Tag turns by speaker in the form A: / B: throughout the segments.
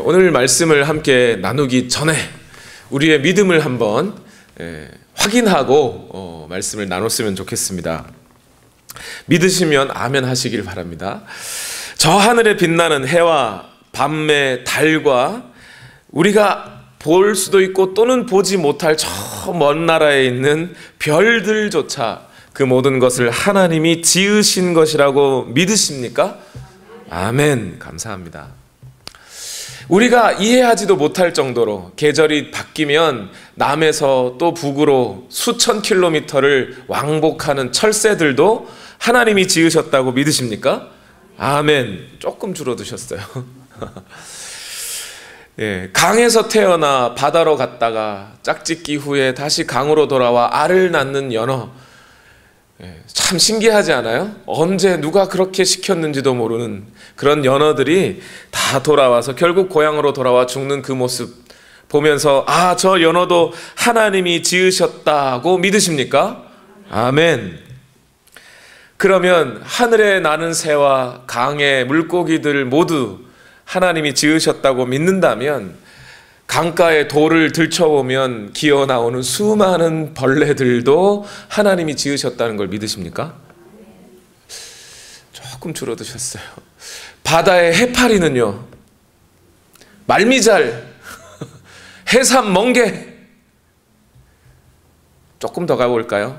A: 오늘 말씀을 함께 나누기 전에 우리의 믿음을 한번 확인하고 말씀을 나눴으면 좋겠습니다. 믿으시면 아멘 하시길 바랍니다. 저 하늘에 빛나는 해와 밤의 달과 우리가 볼 수도 있고 또는 보지 못할 저 먼 나라에 있는 별들조차 그 모든 것을 하나님이 지으신 것이라고 믿으십니까? 아멘. 감사합니다. 우리가 이해하지도 못할 정도로 계절이 바뀌면 남에서 또 북으로 수천 킬로미터를 왕복하는 철새들도 하나님이 지으셨다고 믿으십니까? 아멘. 조금 줄어드셨어요. 강에서 태어나 바다로 갔다가 짝짓기 후에 다시 강으로 돌아와 알을 낳는 연어. 참 신기하지 않아요? 언제 누가 그렇게 시켰는지도 모르는 그런 연어들이 다 돌아와서 결국 고향으로 돌아와 죽는 그 모습 보면서 저 연어도 하나님이 지으셨다고 믿으십니까? 아멘. 그러면 하늘에 나는 새와 강의 물고기들 모두 하나님이 지으셨다고 믿는다면 강가에 돌을 들춰보면 기어나오는 수많은 벌레들도 하나님이 지으셨다는 걸 믿으십니까? 조금 줄어드셨어요. 바다의 해파리는요, 말미잘, 해삼, 멍게, 조금 더 가볼까요?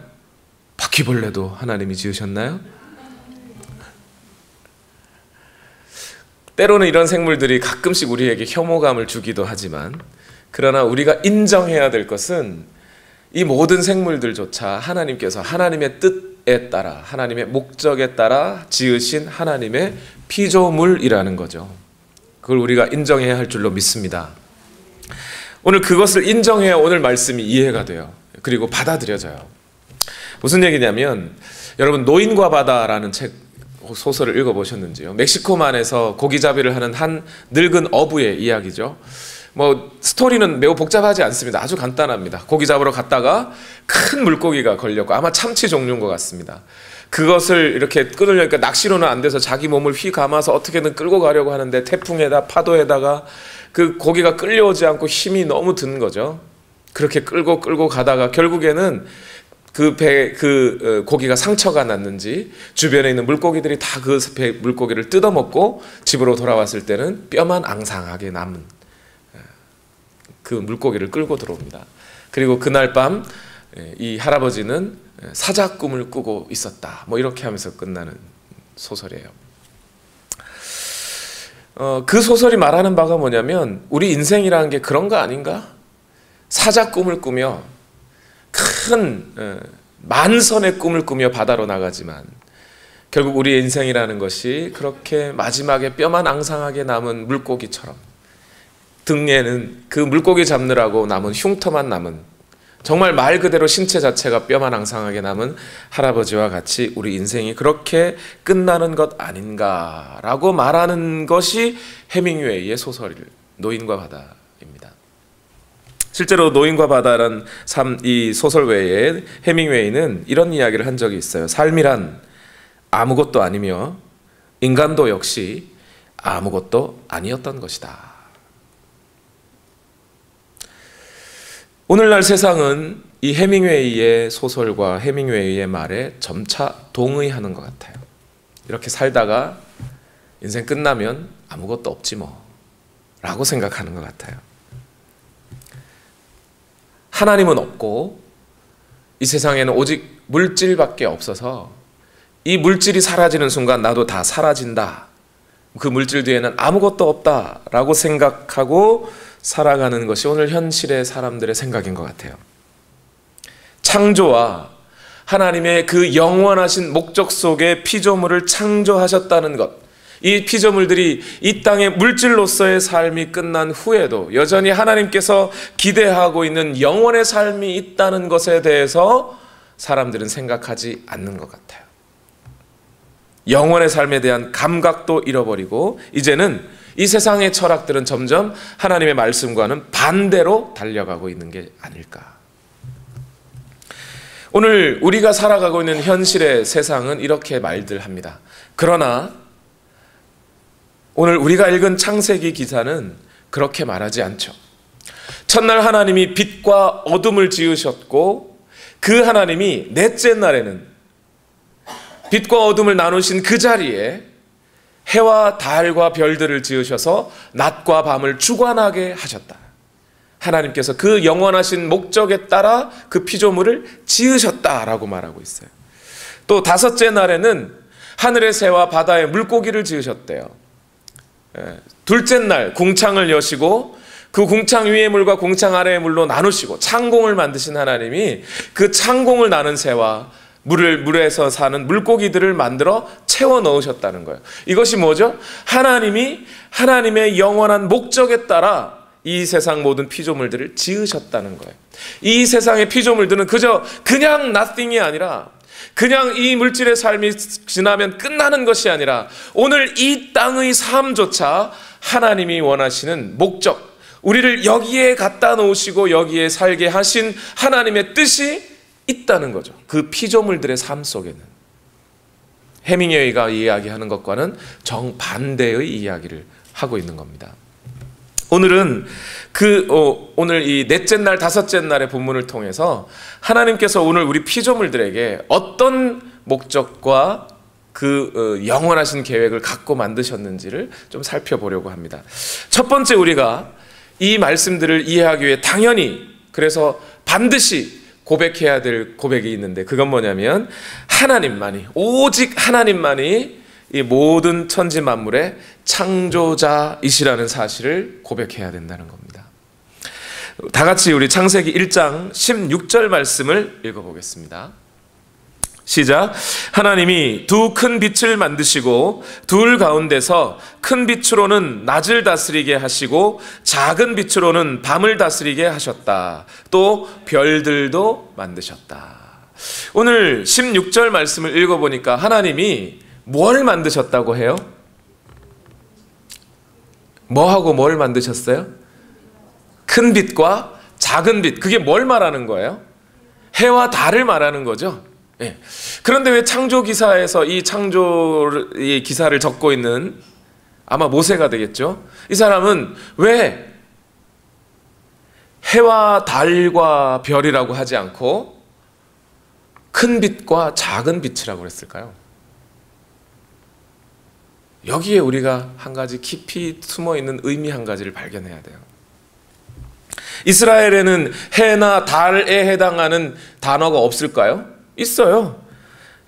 A: 바퀴벌레도 하나님이 지으셨나요? 때로는 이런 생물들이 가끔씩 우리에게 혐오감을 주기도 하지만, 그러나 우리가 인정해야 될 것은 이 모든 생물들조차 하나님께서 하나님의 뜻에 따라, 하나님의 목적에 따라 지으신 하나님의 피조물이라는 거죠. 그걸 우리가 인정해야 할 줄로 믿습니다. 오늘 그것을 인정해야 오늘 말씀이 이해가 돼요. 그리고 받아들여져요. 무슨 얘기냐면, 여러분 노인과 바다라는 소설을 읽어보셨는지요? 멕시코만에서 고기잡이를 하는 한 늙은 어부의 이야기죠. 스토리는 매우 복잡하지 않습니다. 아주 간단합니다. 고기 잡으러 갔다가 큰 물고기가 걸렸고, 아마 참치 종류인 것 같습니다. 그것을 이렇게 끊으려니까 낚시로는 안 돼서 자기 몸을 휘 감아서 어떻게든 끌고 가려고 하는데 태풍에다 파도에다가 그 고기가 끌려오지 않고 힘이 너무 든 거죠. 그렇게 끌고 가다가 결국에는 그 고기가 상처가 났는지 주변에 있는 물고기들이 다 그 물고기를 뜯어먹고 집으로 돌아왔을 때는 뼈만 앙상하게 남은 그 물고기를 끌고 들어옵니다. 그리고 그날 밤 이 할아버지는 사자 꿈을 꾸고 있었다. 이렇게 하면서 끝나는 소설이에요. 그 소설이 말하는 바가 뭐냐면, 우리 인생이라는 게 그런 거 아닌가? 사자 꿈을 꾸며 큰 만선의 꿈을 꾸며 바다로 나가지만 결국 우리 인생이라는 것이 그렇게 마지막에 뼈만 앙상하게 남은 물고기처럼, 등에는 그 물고기 잡느라고 남은 흉터만 남은, 정말 말 그대로 신체 자체가 뼈만 앙상하게 남은 할아버지와 같이 우리 인생이 그렇게 끝나는 것 아닌가라고 말하는 것이 해밍웨이의 소설 노인과 바다입니다. 실제로 노인과 바다라는 이 소설 외에 해밍웨이는 이런 이야기를 한 적이 있어요. 삶이란 아무것도 아니며 인간도 역시 아무것도 아니었던 것이다. 오늘날 세상은 이 해밍웨이의 소설과 해밍웨이의 말에 점차 동의하는 것 같아요. 이렇게 살다가 인생 끝나면 아무것도 없지 라고 생각하는 것 같아요. 하나님은 없고 이 세상에는 오직 물질밖에 없어서 이 물질이 사라지는 순간 나도 다 사라진다. 그 물질 뒤에는 아무것도 없다라고 생각하고 살아가는 것이 오늘 현실의 사람들의 생각인 것 같아요. 창조와 하나님의 그 영원하신 목적 속에 피조물을 창조하셨다는 것, 이 피조물들이 이 땅의 물질로서의 삶이 끝난 후에도 여전히 하나님께서 기대하고 있는 영원의 삶이 있다는 것에 대해서 사람들은 생각하지 않는 것 같아요. 영원의 삶에 대한 감각도 잃어버리고 이제는 이 세상의 철학들은 점점 하나님의 말씀과는 반대로 달려가고 있는 게 아닐까. 오늘 우리가 살아가고 있는 현실의 세상은 이렇게 말들 합니다. 그러나 오늘 우리가 읽은 창세기 기사는 그렇게 말하지 않죠. 첫날 하나님이 빛과 어둠을 지으셨고 그 하나님이 넷째 날에는 빛과 어둠을 나누신 그 자리에 해와 달과 별들을 지으셔서 낮과 밤을 주관하게 하셨다. 하나님께서 그 영원하신 목적에 따라 그 피조물을 지으셨다라고 말하고 있어요. 또 다섯째 날에는 하늘의 새와 바다의 물고기를 지으셨대요. 둘째 날 궁창을 여시고 그 궁창 위의 물과 궁창 아래의 물로 나누시고 창공을 만드신 하나님이 그 창공을 나는 새와 물에서 사는 물고기들을 만들어 채워 넣으셨다는 거예요. 이것이 뭐죠? 하나님이 하나님의 영원한 목적에 따라 이 세상 모든 피조물들을 지으셨다는 거예요. 이 세상의 피조물들은 그냥 nothing이 아니라 그냥 이 물질의 삶이 지나면 끝나는 것이 아니라 오늘 이 땅의 삶조차 하나님이 원하시는 목적, 우리를 여기에 갖다 놓으시고 여기에 살게 하신 하나님의 뜻이 있다는 거죠. 그 피조물들의 삶 속에는. 해밍웨이가 이야기하는 것과는 정반대의 이야기를 하고 있는 겁니다. 오늘은 오늘 이 넷째 날, 다섯째 날의 본문을 통해서 하나님께서 오늘 우리 피조물들에게 어떤 목적과 그 영원하신 계획을 갖고 만드셨는지를 좀 살펴보려고 합니다. 첫 번째, 우리가 이 말씀들을 이해하기 위해 당연히, 그래서 반드시 고백해야 될 고백이 있는데, 그건 뭐냐면 하나님만이, 오직 하나님만이 이 모든 천지 만물의 창조자이시라는 사실을 고백해야 된다는 겁니다. 다 같이 우리 창세기 1장 16절 말씀을 읽어보겠습니다. 시작. 하나님이 두 큰 빛을 만드시고 둘 가운데서 큰 빛으로는 낮을 다스리게 하시고 작은 빛으로는 밤을 다스리게 하셨다. 또 별들도 만드셨다. 오늘 16절 말씀을 읽어보니까 하나님이 뭘 만드셨다고 해요? 뭐하고 뭘 만드셨어요? 큰 빛과 작은 빛. 그게 뭘 말하는 거예요? 해와 달을 말하는 거죠. 예. 그런데 왜 창조 기사에서 이 창조의 기사를 적고 있는 아마 모세가 되겠죠? 이 사람은 왜 해와 달과 별이라고 하지 않고 큰 빛과 작은 빛이라고 그랬을까요? 여기에 우리가 한 가지 깊이 숨어 있는 의미 한 가지를 발견해야 돼요. 이스라엘에는 해나 달에 해당하는 단어가 없을까요? 있어요.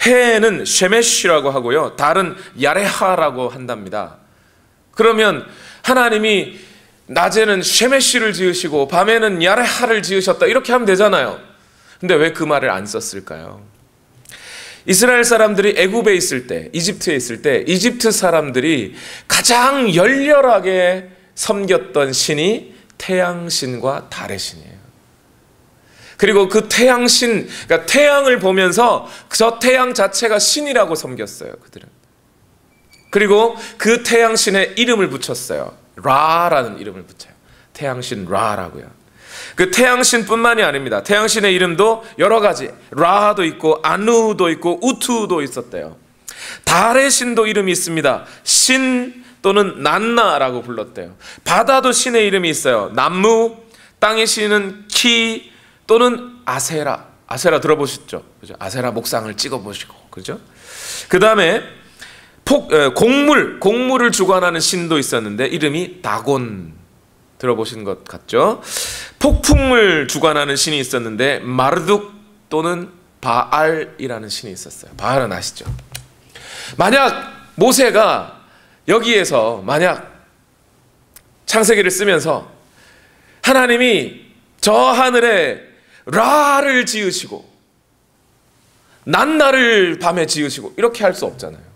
A: 해는 쉐메시라고 하고요, 달은 야레하라고 한답니다. 그러면 하나님이 낮에는 쉐메시를 지으시고 밤에는 야레하를 지으셨다, 이렇게 하면 되잖아요. 근데 왜 그 말을 안 썼을까요? 이스라엘 사람들이 애굽에 있을 때, 이집트에 있을 때 이집트 사람들이 가장 열렬하게 섬겼던 신이 태양신과 달의 신이에요. 그리고 그 태양신, 그러니까 태양을 보면서 저 태양 자체가 신이라고 섬겼어요, 그들은. 그리고 그 태양신에 이름을 붙였어요. 라라는 이름을 붙여요. 태양신 라라고요. 그 태양신뿐만이 아닙니다. 태양신의 이름도 여러 가지, 라도 있고 아누도 있고 우투도 있었대요. 달의 신도 이름이 있습니다. 신 또는 난나라고 불렀대요. 바다도 신의 이름이 있어요. 남무, 땅의 신은 키 또는 아세라. 아세라 들어보셨죠? 그죠? 아세라 목상을 찍어보시고, 그죠? 그 다음에 곡물을 주관하는 신도 있었는데 이름이 다곤, 들어보신 것 같죠? 폭풍을 주관하는 신이 있었는데 마르둑 또는 바알이라는 신이 있었어요. 바알은 아시죠? 만약 모세가 여기에서 만약 창세기를 쓰면서 하나님이 저 하늘에 라를 지으시고 난나를 밤에 지으시고 이렇게 할 수 없잖아요.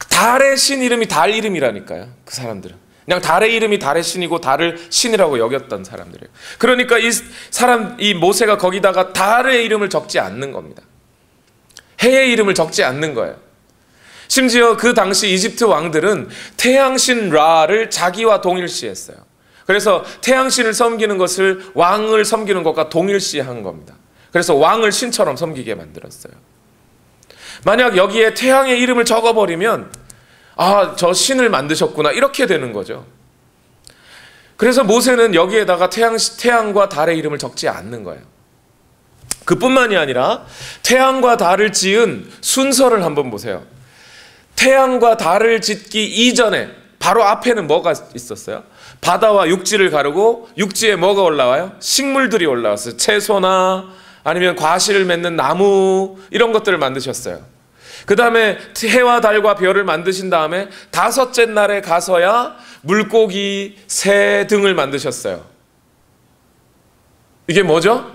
A: 달의 신 이름이 달 이름이라니까요. 그 사람들은 그냥 달의 이름이 달의 신이고 달을 신이라고 여겼던 사람들이에요. 그러니까 이 모세가 거기다가 달의 이름을 적지 않는 겁니다. 해의 이름을 적지 않는 거예요. 심지어 그 당시 이집트 왕들은 태양신 라를 자기와 동일시했어요. 그래서 태양신을 섬기는 것을 왕을 섬기는 것과 동일시한 겁니다. 그래서 왕을 신처럼 섬기게 만들었어요. 만약 여기에 태양의 이름을 적어버리면 아, 저 신을 만드셨구나 이렇게 되는 거죠. 그래서 모세는 여기에다가 태양과 달의 이름을 적지 않는 거예요. 그뿐만이 아니라 태양과 달을 지은 순서를 한번 보세요. 태양과 달을 짓기 이전에 바로 앞에는 뭐가 있었어요? 바다와 육지를 가르고 육지에 뭐가 올라와요? 식물들이 올라왔어요. 채소나 아니면 과실을 맺는 나무 이런 것들을 만드셨어요. 그 다음에 해와 달과 별을 만드신 다음에 다섯째 날에 가서야 물고기, 새 등을 만드셨어요. 이게 뭐죠?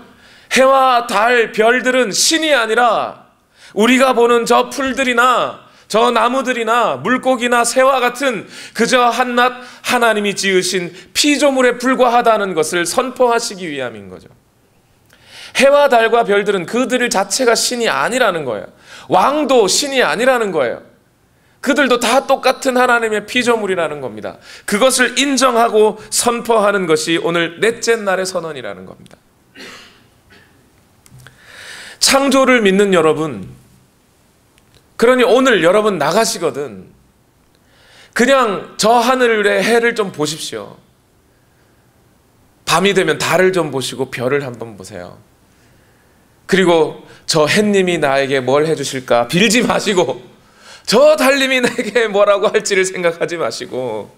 A: 해와 달, 별들은 신이 아니라 우리가 보는 저 풀들이나 저 나무들이나 물고기나 새와 같은 그저 한낱 하나님이 지으신 피조물에 불과하다는 것을 선포하시기 위함인 거죠. 해와 달과 별들은 그들 자체가 신이 아니라는 거예요. 왕도 신이 아니라는 거예요. 그들도 다 똑같은 하나님의 피조물이라는 겁니다. 그것을 인정하고 선포하는 것이 오늘 넷째 날의 선언이라는 겁니다. 창조를 믿는 여러분, 그러니 오늘 여러분 나가시거든 그냥 저 하늘의 해를 좀 보십시오. 밤이 되면 달을 좀 보시고 별을 한번 보세요. 그리고 저 햇님이 나에게 뭘 해주실까 빌지 마시고, 저 달님이 내게 뭐라고 할지를 생각하지 마시고,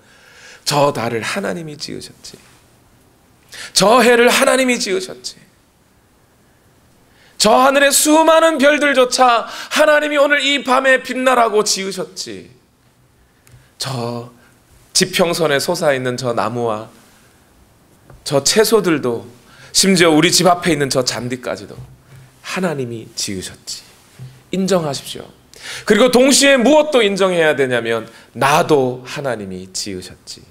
A: 저 달을 하나님이 지으셨지, 저 해를 하나님이 지으셨지, 저 하늘의 수많은 별들조차 하나님이 오늘 이 밤에 빛나라고 지으셨지, 저 지평선에 솟아있는 저 나무와 저 채소들도, 심지어 우리 집 앞에 있는 저 잔디까지도 하나님이 지으셨지. 인정하십시오. 그리고 동시에 무엇도 인정해야 되냐면 나도 하나님이 지으셨지.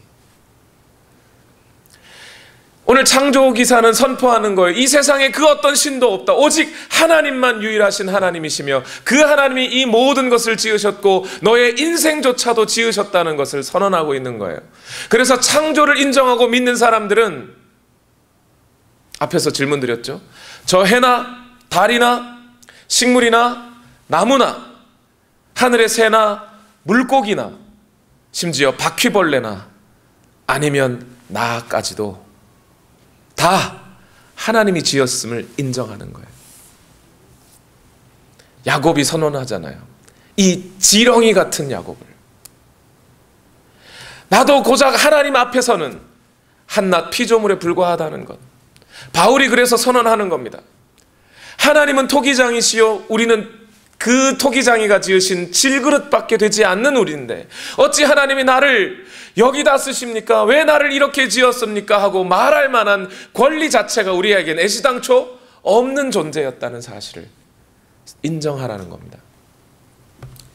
A: 오늘 창조기사는 선포하는 거예요. 이 세상에 그 어떤 신도 없다. 오직 하나님만 유일하신 하나님이시며 그 하나님이 이 모든 것을 지으셨고 너의 인생조차도 지으셨다는 것을 선언하고 있는 거예요. 그래서 창조를 인정하고 믿는 사람들은 앞에서 질문 드렸죠. 저 해나 달이나 식물이나 나무나 하늘의 새나 물고기나 심지어 바퀴벌레나 아니면 나까지도 다 하나님이 지었음을 인정하는 거예요. 야곱이 선언하잖아요. 이 지렁이 같은 야곱을. 나도 고작 하나님 앞에서는 한낱 피조물에 불과하다는 것. 바울이 그래서 선언하는 겁니다. 하나님은 토기장이시요 우리는 그 토기장이가 지으신 질그릇밖에 되지 않는 우리인데 어찌 하나님이 나를 여기다 쓰십니까? 왜 나를 이렇게 지었습니까? 하고 말할 만한 권리 자체가 우리에겐 애시당초 없는 존재였다는 사실을 인정하라는 겁니다.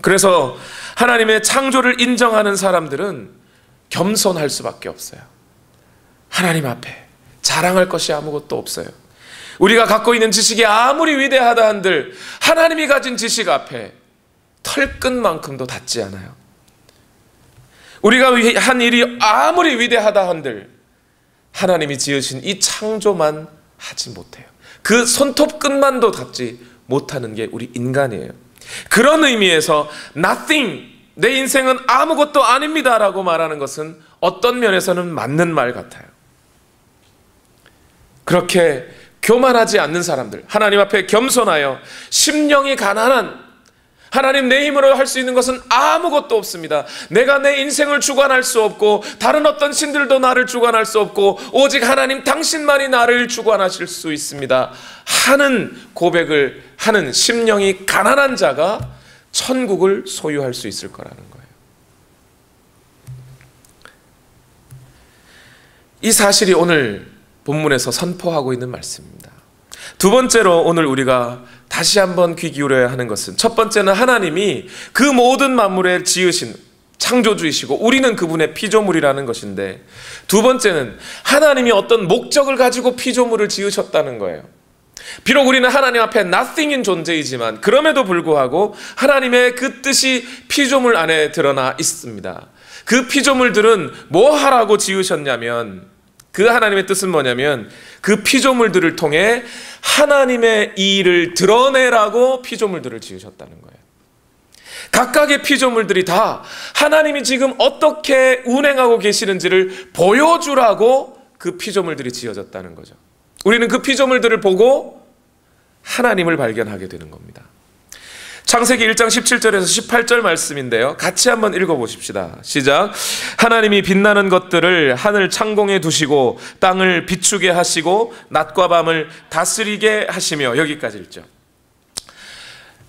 A: 그래서 하나님의 창조를 인정하는 사람들은 겸손할 수밖에 없어요. 하나님 앞에 자랑할 것이 아무것도 없어요. 우리가 갖고 있는 지식이 아무리 위대하다 한들 하나님이 가진 지식 앞에 털끝만큼도 닿지 않아요. 우리가 한 일이 아무리 위대하다 한들 하나님이 지으신 이 창조만 하지 못해요. 그 손톱끝만도 닿지 못하는 게 우리 인간이에요. 그런 의미에서 nothing, 내 인생은 아무것도 아닙니다 라고 말하는 것은 어떤 면에서는 맞는 말 같아요. 그렇게 교만하지 않는 사람들, 하나님 앞에 겸손하여 심령이 가난한, 하나님 내 힘으로 할 수 있는 것은 아무것도 없습니다. 내가 내 인생을 주관할 수 없고 다른 어떤 신들도 나를 주관할 수 없고 오직 하나님 당신만이 나를 주관하실 수 있습니다 하는 고백을 하는 심령이 가난한 자가 천국을 소유할 수 있을 거라는 거예요. 이 사실이 오늘 본문에서 선포하고 있는 말씀입니다. 두 번째로 오늘 우리가 다시 한번 귀 기울여야 하는 것은, 첫 번째는 하나님이 그 모든 만물을 지으신 창조주이시고 우리는 그분의 피조물이라는 것인데, 두 번째는 하나님이 어떤 목적을 가지고 피조물을 지으셨다는 거예요. 비록 우리는 하나님 앞에 nothing인 존재이지만 그럼에도 불구하고 하나님의 그 뜻이 피조물 안에 드러나 있습니다. 그 피조물들은 뭐 하라고 지으셨냐면, 그 하나님의 뜻은 뭐냐면 그 피조물들을 통해 하나님의 일을 드러내라고 피조물들을 지으셨다는 거예요. 각각의 피조물들이 다 하나님이 지금 어떻게 운행하고 계시는지를 보여주라고 그 피조물들이 지어졌다는 거죠. 우리는 그 피조물들을 보고 하나님을 발견하게 되는 겁니다. 창세기 1장 17절에서 18절 말씀인데요. 같이 한번 읽어보십시다. 시작. 하나님이 빛나는 것들을 하늘 창공에 두시고 땅을 비추게 하시고 낮과 밤을 다스리게 하시며, 여기까지 읽죠.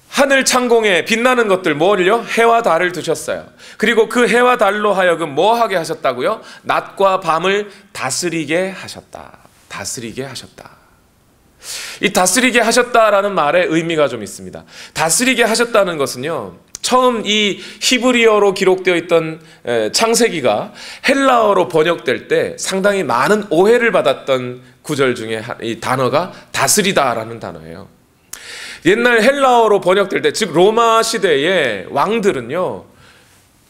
A: 하늘 창공에 빛나는 것들, 뭐를요? 해와 달을 두셨어요. 그리고 그 해와 달로 하여금 뭐 하게 하셨다고요? 낮과 밤을 다스리게 하셨다. 다스리게 하셨다. 이 다스리게 하셨다라는 말에 의미가 좀 있습니다. 다스리게 하셨다는 것은요, 처음 이 히브리어로 기록되어 있던 창세기가 헬라어로 번역될 때 상당히 많은 오해를 받았던 구절 중에 이 단어가 다스리다라는 단어예요. 옛날 헬라어로 번역될 때, 즉 로마 시대의 왕들은요,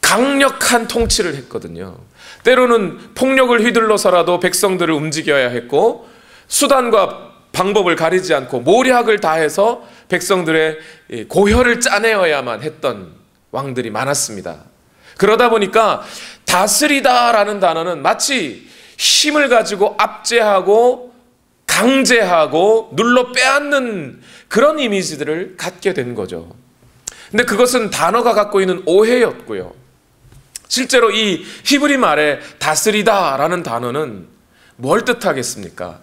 A: 강력한 통치를 했거든요. 때로는 폭력을 휘둘러서라도 백성들을 움직여야 했고, 수단과 방법을 가리지 않고 모략을 다해서 백성들의 고혈을 짜내어야만 했던 왕들이 많았습니다. 그러다 보니까 다스리다라는 단어는 마치 힘을 가지고 압제하고 강제하고 눌러 빼앗는 그런 이미지들을 갖게 된 거죠. 근데 그것은 단어가 갖고 있는 오해였고요. 실제로 이 히브리 말에 다스리다라는 단어는 뭘 뜻하겠습니까?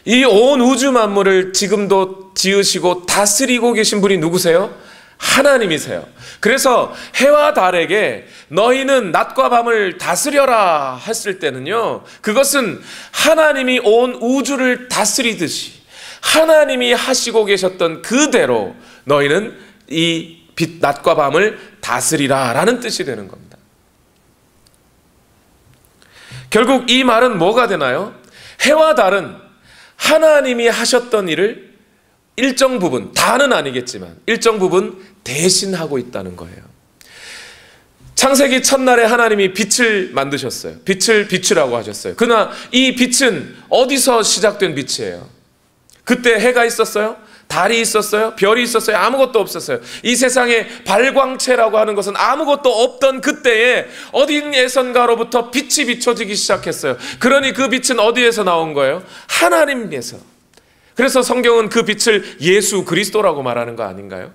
A: 이 온 우주 만물을 지금도 지으시고 다스리고 계신 분이 누구세요? 하나님이세요. 그래서 해와 달에게 너희는 낮과 밤을 다스려라 했을 때는요, 그것은 하나님이 온 우주를 다스리듯이 하나님이 하시고 계셨던 그대로 너희는 이 낮과 밤을 다스리라 라는 뜻이 되는 겁니다. 결국 이 말은 뭐가 되나요? 해와 달은 하나님이 하셨던 일을 일정 부분, 다는 아니겠지만 일정 부분 대신하고 있다는 거예요. 창세기 첫날에 하나님이 빛을 만드셨어요. 빛을 비추라고 하셨어요. 그러나 이 빛은 어디서 시작된 빛이에요? 그때 해가 있었어요? 달이 있었어요? 별이 있었어요? 아무것도 없었어요. 이 세상에 발광체라고 하는 것은 아무것도 없던 그때에 어디에선가로부터 빛이 비춰지기 시작했어요. 그러니 그 빛은 어디에서 나온 거예요? 하나님께서. 그래서 성경은 그 빛을 예수 그리스도라고 말하는 거 아닌가요?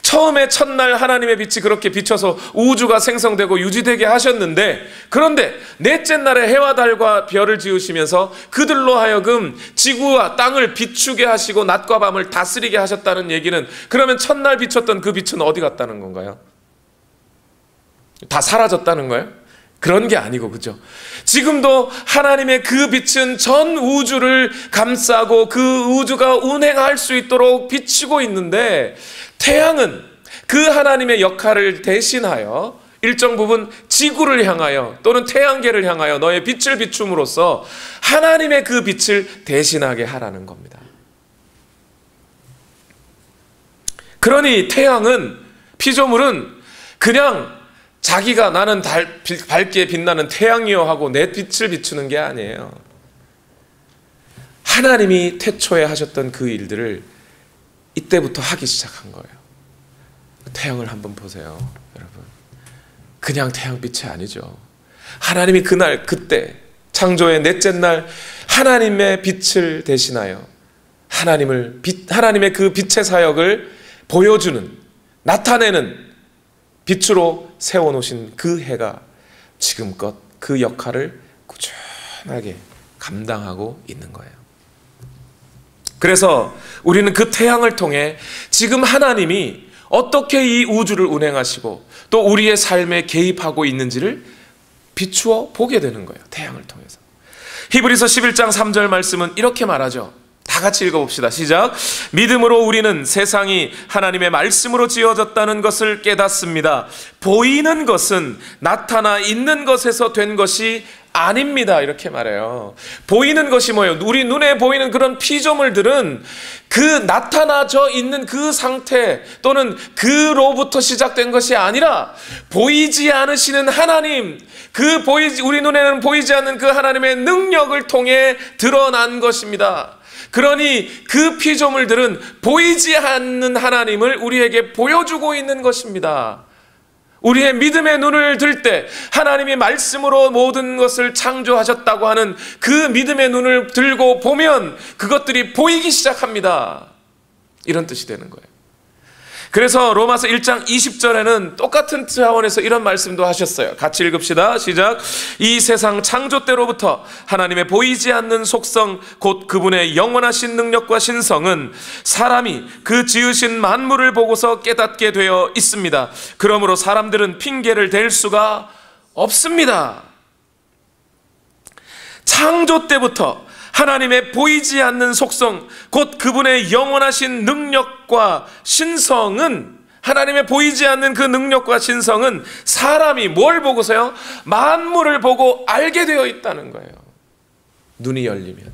A: 처음에 첫날 하나님의 빛이 그렇게 비춰서 우주가 생성되고 유지되게 하셨는데, 그런데 넷째 날에 해와 달과 별을 지으시면서 그들로 하여금 지구와 땅을 비추게 하시고 낮과 밤을 다스리게 하셨다는 얘기는, 그러면 첫날 비췄던 그 빛은 어디 갔다는 건가요? 다 사라졌다는 거예요? 그런 게 아니고, 그죠? 지금도 하나님의 그 빛은 전 우주를 감싸고 그 우주가 운행할 수 있도록 비추고 있는데, 태양은 그 하나님의 역할을 대신하여 일정 부분 지구를 향하여 또는 태양계를 향하여 너의 빛을 비춤으로써 하나님의 그 빛을 대신하게 하라는 겁니다. 그러니 태양은, 피조물은 그냥 자기가 나는 밝게 빛나는 태양이요 하고 내 빛을 비추는 게 아니에요. 하나님이 태초에 하셨던 그 일들을 이때부터 하기 시작한 거예요. 태양을 한번 보세요, 여러분. 그냥 태양빛이 아니죠. 하나님이 그날, 그때 창조의 넷째 날 하나님의 빛을 대신하여 하나님의 그 빛의 사역을 보여주는, 나타내는 빛으로 세워놓으신 그 해가 지금껏 그 역할을 꾸준하게 감당하고 있는 거예요. 그래서 우리는 그 태양을 통해 지금 하나님이 어떻게 이 우주를 운행하시고 또 우리의 삶에 개입하고 있는지를 비추어 보게 되는 거예요. 태양을 통해서. 히브리서 11장 3절 말씀은 이렇게 말하죠. 다 같이 읽어봅시다. 시작. 믿음으로 우리는 세상이 하나님의 말씀으로 지어졌다는 것을 깨닫습니다. 보이는 것은 나타나 있는 것에서 된 것이 아닙니다. 이렇게 말해요. 보이는 것이 뭐예요? 우리 눈에 보이는 그런 피조물들은 그 나타나져 있는 그 상태 또는 그로부터 시작된 것이 아니라 보이지 않으시는 하나님, 우리 눈에는 보이지 않는 그 하나님의 능력을 통해 드러난 것입니다. 그러니 그 피조물들은 보이지 않는 하나님을 우리에게 보여주고 있는 것입니다. 우리의 믿음의 눈을 들 때 하나님이 말씀으로 모든 것을 창조하셨다고 하는 그 믿음의 눈을 들고 보면 그것들이 보이기 시작합니다. 이런 뜻이 되는 거예요. 그래서 로마서 1장 20절에는 똑같은 차원에서 이런 말씀도 하셨어요. 같이 읽읍시다. 시작. 이 세상 창조 때로부터 하나님의 보이지 않는 속성 곧 그분의 영원하신 능력과 신성은 사람이 그 지으신 만물을 보고서 깨닫게 되어 있습니다. 그러므로 사람들은 핑계를 댈 수가 없습니다. 창조 때부터 하나님의 보이지 않는 속성, 곧 그분의 영원하신 능력과 신성은, 하나님의 보이지 않는 그 능력과 신성은 사람이 뭘 보고서요? 만물을 보고 알게 되어 있다는 거예요. 눈이 열리면.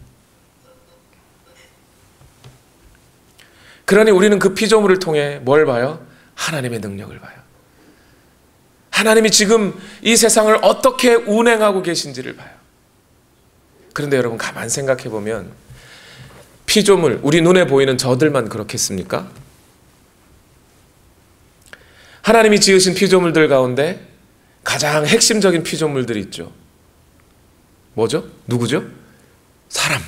A: 그러니 우리는 그 피조물을 통해 뭘 봐요? 하나님의 능력을 봐요. 하나님이 지금 이 세상을 어떻게 운행하고 계신지를 봐요. 그런데 여러분 가만 생각해 보면 피조물, 우리 눈에 보이는 저들만 그렇겠습니까? 하나님이 지으신 피조물들 가운데 가장 핵심적인 피조물들이 있죠. 뭐죠? 누구죠? 사람.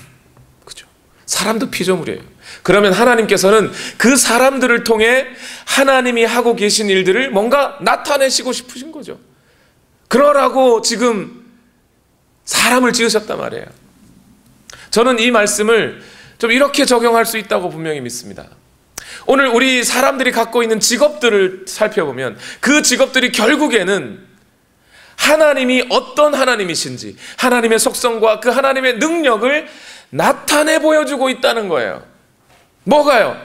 A: 그죠? 사람도 피조물이에요. 그러면 하나님께서는 그 사람들을 통해 하나님이 하고 계신 일들을 뭔가 나타내시고 싶으신 거죠. 그러라고 지금 사람을 지으셨단 말이에요. 저는 이 말씀을 좀 이렇게 적용할 수 있다고 분명히 믿습니다. 오늘 우리 사람들이 갖고 있는 직업들을 살펴보면 그 직업들이 결국에는 하나님이 어떤 하나님이신지, 하나님의 속성과 그 하나님의 능력을 나타내 보여주고 있다는 거예요. 뭐가요?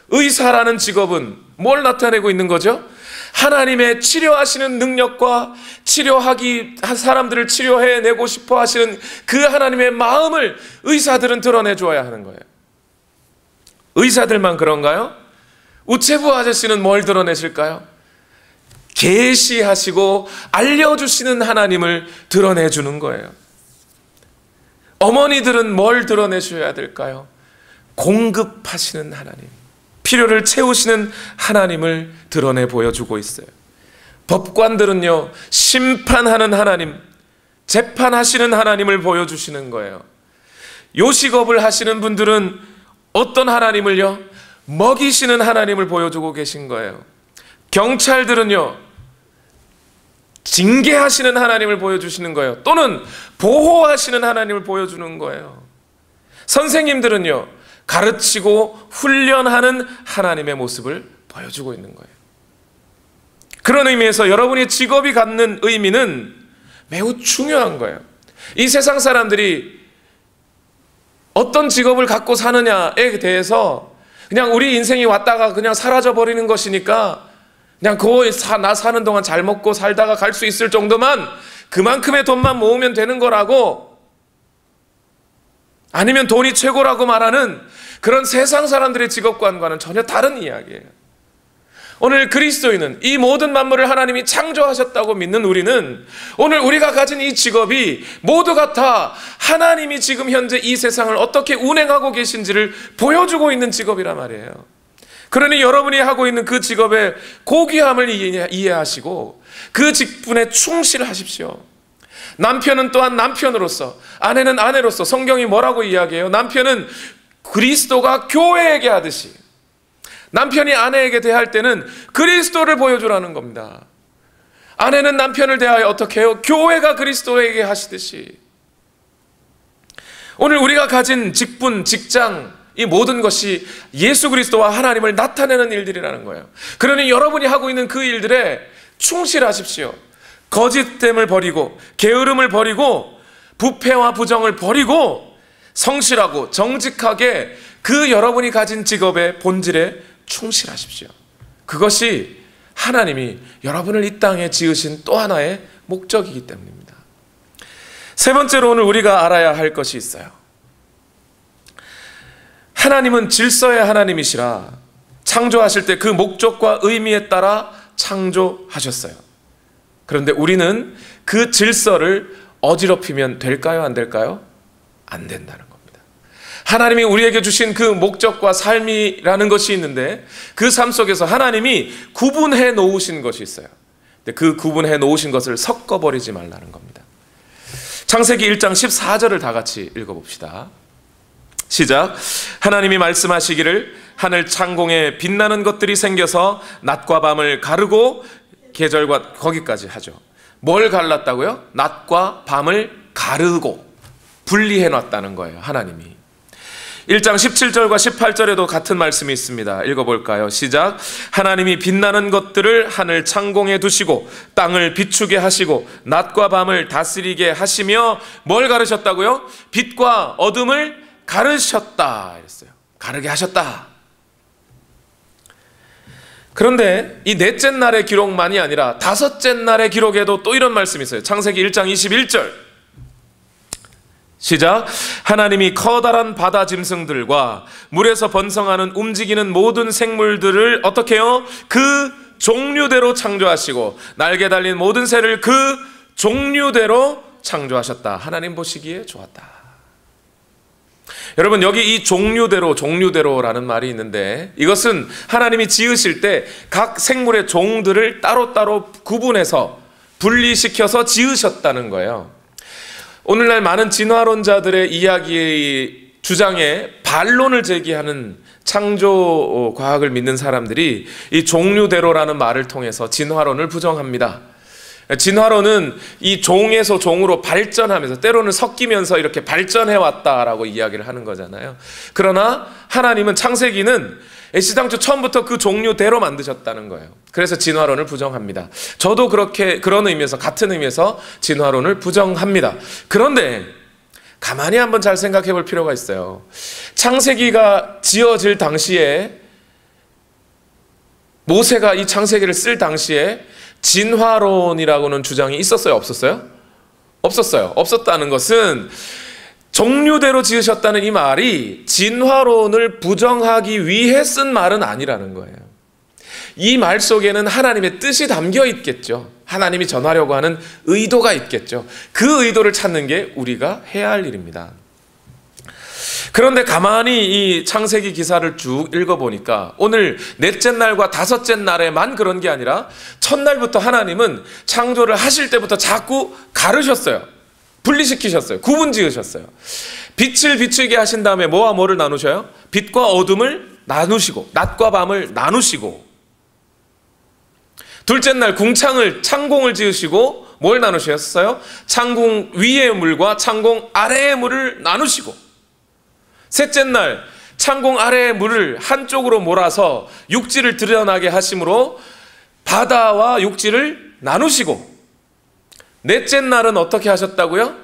A: 의사라는 직업은 뭘 나타내고 있는 거죠? 하나님의 치료하시는 능력과 사람들을 치료해내고 싶어 하시는 그 하나님의 마음을 의사들은 드러내 주어야 하는 거예요. 의사들만 그런가요? 우체부 아저씨는 뭘 드러내실까요? 계시하시고 알려주시는 하나님을 드러내 주는 거예요. 어머니들은 뭘 드러내셔야 될까요? 공급하시는 하나님, 필요를 채우시는 하나님을 드러내 보여주고 있어요. 법관들은요, 심판하는 하나님, 재판하시는 하나님을 보여주시는 거예요. 요식업을 하시는 분들은 어떤 하나님을요? 먹이시는 하나님을 보여주고 계신 거예요. 경찰들은요, 징계하시는 하나님을 보여주시는 거예요. 또는 보호하시는 하나님을 보여주는 거예요. 선생님들은요, 가르치고 훈련하는 하나님의 모습을 보여주고 있는 거예요. 그런 의미에서 여러분의 직업이 갖는 의미는 매우 중요한 거예요. 이 세상 사람들이 어떤 직업을 갖고 사느냐에 대해서 그냥 우리 인생이 왔다가 그냥 사라져버리는 것이니까 그냥 나 사는 동안 잘 먹고 살다가 갈 수 있을 정도만, 그만큼의 돈만 모으면 되는 거라고, 아니면 돈이 최고라고 말하는 그런 세상 사람들의 직업관과는 전혀 다른 이야기예요. 오늘 그리스도인은 이 모든 만물을 하나님이 창조하셨다고 믿는 우리는 오늘 우리가 가진 이 직업이 모두가 다 하나님이 지금 현재 이 세상을 어떻게 운행하고 계신지를 보여주고 있는 직업이란 말이에요. 그러니 여러분이 하고 있는 그 직업의 고귀함을 이해하시고 그 직분에 충실하십시오. 남편은 또한 남편으로서, 아내는 아내로서, 성경이 뭐라고 이야기해요? 남편은 그리스도가 교회에게 하듯이, 남편이 아내에게 대할 때는 그리스도를 보여주라는 겁니다. 아내는 남편을 대하여 어떻게 해요? 교회가 그리스도에게 하시듯이. 오늘 우리가 가진 직분, 직장, 이 모든 것이 예수 그리스도와 하나님을 나타내는 일들이라는 거예요. 그러니 여러분이 하고 있는 그 일들에 충실하십시오. 거짓됨을 버리고, 게으름을 버리고, 부패와 부정을 버리고, 성실하고 정직하게 그 여러분이 가진 직업의 본질에 충실하십시오. 그것이 하나님이 여러분을 이 땅에 지으신 또 하나의 목적이기 때문입니다. 세 번째로 오늘 우리가 알아야 할 것이 있어요. 하나님은 질서의 하나님이시라 창조하실 때 그 목적과 의미에 따라 창조하셨어요. 그런데 우리는 그 질서를 어지럽히면 될까요? 안 될까요? 안 된다는 겁니다. 하나님이 우리에게 주신 그 목적과 삶이라는 것이 있는데 그 삶 속에서 하나님이 구분해 놓으신 것이 있어요. 근데 그 구분해 놓으신 것을 섞어버리지 말라는 겁니다. 창세기 1장 14절을 다 같이 읽어봅시다. 시작. 하나님이 말씀하시기를 하늘 창공에 빛나는 것들이 생겨서 낮과 밤을 가르고 계절과, 거기까지 하죠. 뭘 갈랐다고요? 낮과 밤을 가르고 분리해 놨다는 거예요, 하나님이. 1장 17절과 18절에도 같은 말씀이 있습니다. 읽어볼까요? 시작. 하나님이 빛나는 것들을 하늘 창공에 두시고 땅을 비추게 하시고 낮과 밤을 다스리게 하시며 뭘 가르셨다고요? 빛과 어둠을 가르셨다 이랬어요. 가르게 하셨다. 그런데 이 넷째 날의 기록만이 아니라 다섯째 날의 기록에도 또 이런 말씀이 있어요. 창세기 1장 21절 시작. 하나님이 커다란 바다 짐승들과 물에서 번성하는 움직이는 모든 생물들을 어떻게 해요? 그 종류대로 창조하시고 날개 달린 모든 새를 그 종류대로 창조하셨다. 하나님 보시기에 좋았다. 여러분, 여기 이 종류대로라는 말이 있는데 이것은 하나님이 지으실 때 각 생물의 종들을 따로따로 구분해서 분리시켜서 지으셨다는 거예요. 오늘날 많은 진화론자들의 이야기의 주장에 반론을 제기하는 창조 과학을 믿는 사람들이 이 종류대로라는 말을 통해서 진화론을 부정합니다. 진화론은 이 종에서 종으로 발전하면서 때로는 섞이면서 이렇게 발전해왔다라고 이야기를 하는 거잖아요. 그러나 하나님은 창세기는 애시당초 처음부터 그 종류대로 만드셨다는 거예요. 그래서 진화론을 부정합니다. 저도 그런 의미에서, 같은 의미에서 진화론을 부정합니다. 그런데 가만히 한번 잘 생각해 볼 필요가 있어요. 창세기가 지어질 당시에, 모세가 이 창세기를 쓸 당시에 진화론이라고는 주장이 있었어요? 없었어요? 없었어요. 없었다는 것은 종류대로 지으셨다는 이 말이 진화론을 부정하기 위해 쓴 말은 아니라는 거예요. 이 말 속에는 하나님의 뜻이 담겨 있겠죠. 하나님이 전하려고 하는 의도가 있겠죠. 그 의도를 찾는 게 우리가 해야 할 일입니다. 그런데 가만히 이 창세기 기사를 쭉 읽어보니까 오늘 넷째 날과 다섯째 날에만 그런 게 아니라 첫날부터 하나님은 창조를 하실 때부터 자꾸 가르셨어요. 분리시키셨어요. 구분 지으셨어요. 빛을 비추게 하신 다음에 뭐와 뭐를 나누셔요? 빛과 어둠을 나누시고 낮과 밤을 나누시고, 둘째 날 창공을 지으시고 뭘 나누셨어요? 창공 위의 물과 창공 아래의 물을 나누시고, 셋째 날 창공 아래의 물을 한쪽으로 몰아서 육지를 드러나게 하심으로 바다와 육지를 나누시고, 넷째 날은 어떻게 하셨다고요?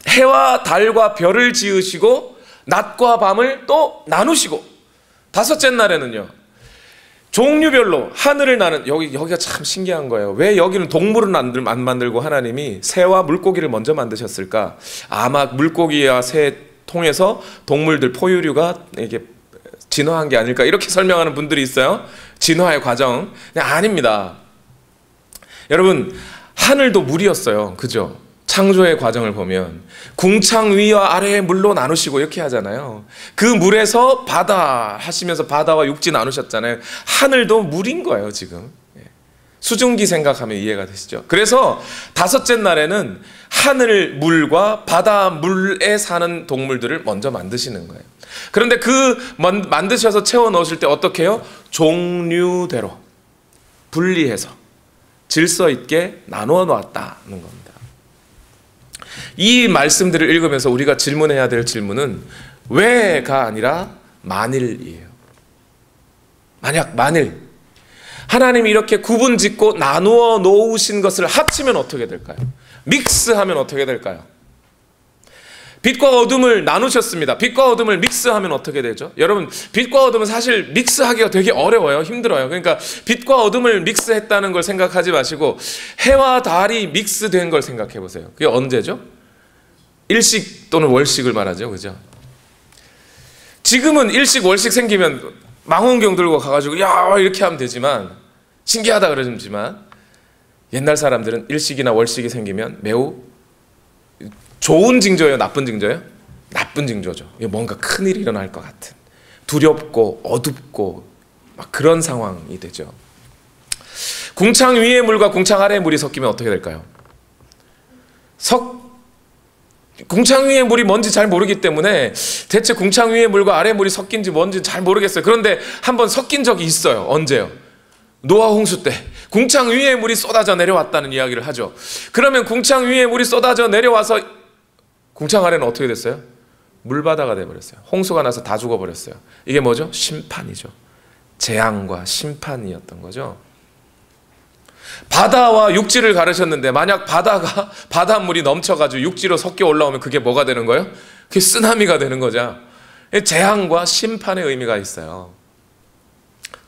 A: 해와 달과 별을 지으시고 낮과 밤을 또 나누시고, 다섯째 날에는요 종류별로 하늘을 나는, 여기가 참 신기한 거예요. 왜 여기는 동물은 안 만들고 하나님이 새와 물고기를 먼저 만드셨을까? 아마 물고기와 새 통해서 동물들 포유류가 이게 진화한 게 아닐까, 이렇게 설명하는 분들이 있어요. 진화의 과정. 아닙니다. 여러분, 하늘도 물이었어요. 그죠? 창조의 과정을 보면 궁창 위와 아래의 물로 나누시고 이렇게 하잖아요. 그 물에서 바다 하시면서 바다와 육지 나누셨잖아요. 하늘도 물인 거예요, 지금. 수증기 생각하면 이해가 되시죠? 그래서 다섯째 날에는 하늘 물과 바다 물에 사는 동물들을 먼저 만드시는 거예요. 그런데 그 만드셔서 채워 넣으실 때 어떻게 해요? 종류대로 분리해서 질서 있게 나누어 놓았다는 겁니다. 이 말씀들을 읽으면서 우리가 질문해야 될 질문은 왜가 아니라 만일이에요. 만일 하나님이 이렇게 구분 짓고 나누어 놓으신 것을 합치면 어떻게 될까요? 믹스하면 어떻게 될까요? 빛과 어둠을 나누셨습니다. 빛과 어둠을 믹스하면 어떻게 되죠? 여러분, 빛과 어둠은 사실 믹스하기가 되게 어려워요. 힘들어요. 그러니까 빛과 어둠을 믹스했다는 걸 생각하지 마시고 해와 달이 믹스된 걸 생각해 보세요. 그게 언제죠? 일식 또는 월식을 말하죠. 그죠? 지금은 일식 월식 생기면 망원경 들고 가가지고 야 이렇게 하면 되지만, 신기하다 그러지만, 옛날 사람들은 일식이나 월식이 생기면 매우 좋은 징조예요? 나쁜 징조예요? 나쁜 징조죠. 뭔가 큰일이 일어날 것 같은, 두렵고 어둡고 막 그런 상황이 되죠. 궁창 위의 물과 궁창 아래의 물이 섞이면 어떻게 될까요? 궁창 위의 물이 뭔지 잘 모르기 때문에 대체 궁창 위의 물과 아래의 물이 섞인지 뭔지 잘 모르겠어요. 그런데 한번 섞인 적이 있어요. 언제요? 노아 홍수 때 궁창 위의 물이 쏟아져 내려왔다는 이야기를 하죠. 그러면 궁창 위의 물이 쏟아져 내려와서 궁창 아래는 어떻게 됐어요? 물바다가 돼버렸어요. 홍수가 나서 다 죽어버렸어요. 이게 뭐죠? 심판이죠. 재앙과 심판이었던 거죠. 바다와 육지를 가르쳤는데 만약 바닷물이 넘쳐가지고 육지로 섞여 올라오면 그게 뭐가 되는 거예요? 그게 쓰나미가 되는 거죠. 재앙과 심판의 의미가 있어요.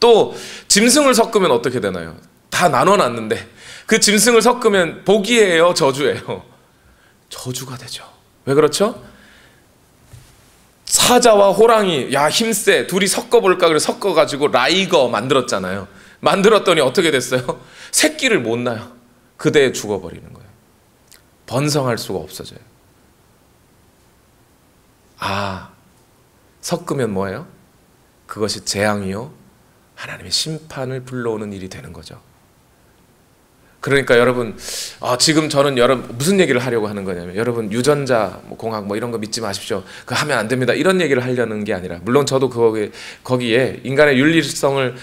A: 또 짐승을 섞으면 어떻게 되나요? 다 나눠놨는데 그 짐승을 섞으면 복이에요, 저주예요? 저주가 되죠. 왜 그렇죠? 사자와 호랑이, 야 힘세, 둘이 섞어볼까 그래 섞어가지고 라이거 만들었잖아요. 만들었더니 어떻게 됐어요? 새끼를 못 낳아요. 그대에 죽어버리는 거예요. 번성할 수가 없어져요. 섞으면 뭐예요? 그것이 재앙이요, 하나님의 심판을 불러오는 일이 되는 거죠. 그러니까 여러분, 지금 저는 무슨 얘기를 하려고 하는 거냐면, 여러분 유전자 공학 이런 거 믿지 마십시오. 그거 하면 안 됩니다. 이런 얘기를 하려는 게 아니라, 물론 저도 거기에 인간의 윤리성을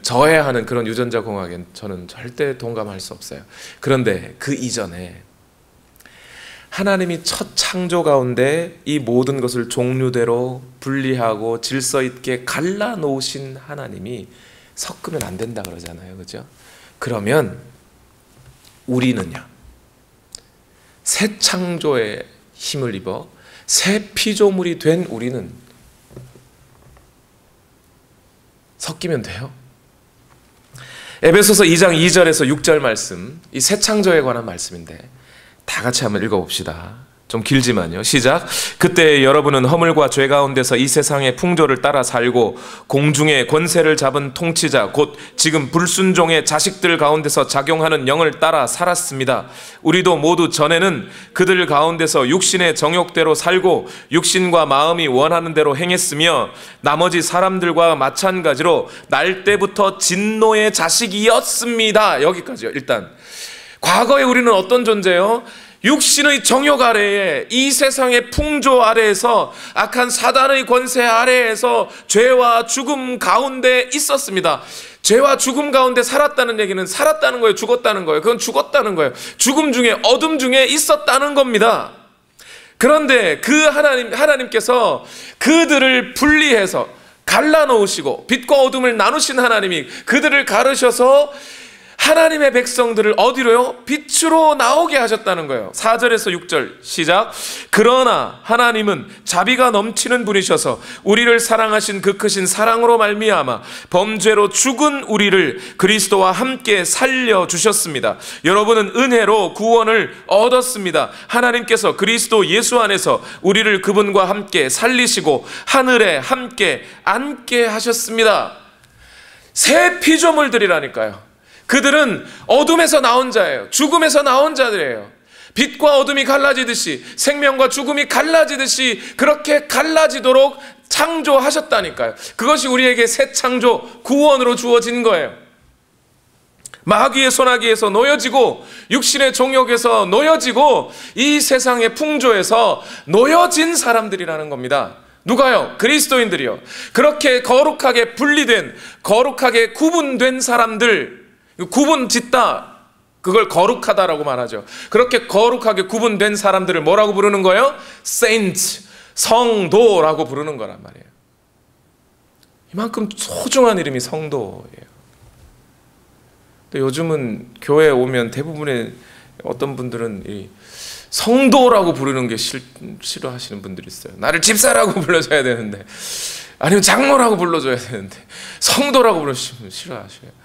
A: 저해하는 그런 유전자 공학엔 저는 절대 동감할 수 없어요. 그런데 그 이전에 하나님이 첫 창조 가운데 이 모든 것을 종류대로 분리하고 질서 있게 갈라놓으신 하나님이 섞으면 안 된다 그러잖아요. 그죠? 그러면 우리는요, 새 창조의 힘을 입어 새 피조물이 된 우리는 섞이면 돼요. 에베소서 2장 2절에서 6절 말씀, 이 새 창조에 관한 말씀인데 다 같이 한번 읽어봅시다. 좀 길지만요. 시작. 그때 여러분은 허물과 죄 가운데서 이 세상의 풍조를 따라 살고 공중의 권세를 잡은 통치자 곧 지금 불순종의 자식들 가운데서 작용하는 영을 따라 살았습니다. 우리도 모두 전에는 그들 가운데서 육신의 정욕대로 살고 육신과 마음이 원하는 대로 행했으며 나머지 사람들과 마찬가지로 날 때부터 진노의 자식이었습니다. 여기까지요. 일단 과거에 우리는 어떤 존재요? 육신의 정욕 아래에, 이 세상의 풍조 아래에서, 악한 사단의 권세 아래에서 죄와 죽음 가운데 있었습니다. 죄와 죽음 가운데 살았다는 얘기는 살았다는 거예요? 죽었다는 거예요? 그건 죽었다는 거예요. 죽음 중에, 어둠 중에 있었다는 겁니다. 그런데 그 하나님께서 그들을 분리해서 갈라놓으시고 빛과 어둠을 나누신 하나님이 그들을 가르셔서 하나님의 백성들을 어디로요? 빛으로 나오게 하셨다는 거예요. 4절에서 6절 시작. 그러나 하나님은 자비가 넘치는 분이셔서 우리를 사랑하신 그 크신 사랑으로 말미암아 범죄로 죽은 우리를 그리스도와 함께 살려주셨습니다. 여러분은 은혜로 구원을 얻었습니다. 하나님께서 그리스도 예수 안에서 우리를 그분과 함께 살리시고 하늘에 함께 앉게 하셨습니다. 새 피조물들이라니까요. 그들은 어둠에서 나온 자예요. 죽음에서 나온 자들이에요. 빛과 어둠이 갈라지듯이, 생명과 죽음이 갈라지듯이 그렇게 갈라지도록 창조하셨다니까요. 그것이 우리에게 새 창조, 구원으로 주어진 거예요. 마귀의 손아귀에서 놓여지고 육신의 종욕에서 놓여지고 이 세상의 풍조에서 놓여진 사람들이라는 겁니다. 누가요? 그리스도인들이요. 그렇게 거룩하게 분리된, 거룩하게 구분된 사람들, 구분 짓다, 그걸 거룩하다라고 말하죠. 그렇게 거룩하게 구분된 사람들을 뭐라고 부르는 거예요? Saint, 성도라고 부르는 거란 말이에요. 이만큼 소중한 이름이 성도예요. 근데 요즘은 교회에 오면 대부분의 어떤 분들은 이 성도라고 부르는 게 싫어하시는 분들이 있어요. 나를 집사라고 불러줘야 되는데, 아니면 장로라고 불러줘야 되는데 성도라고 부르시면 싫어하셔요.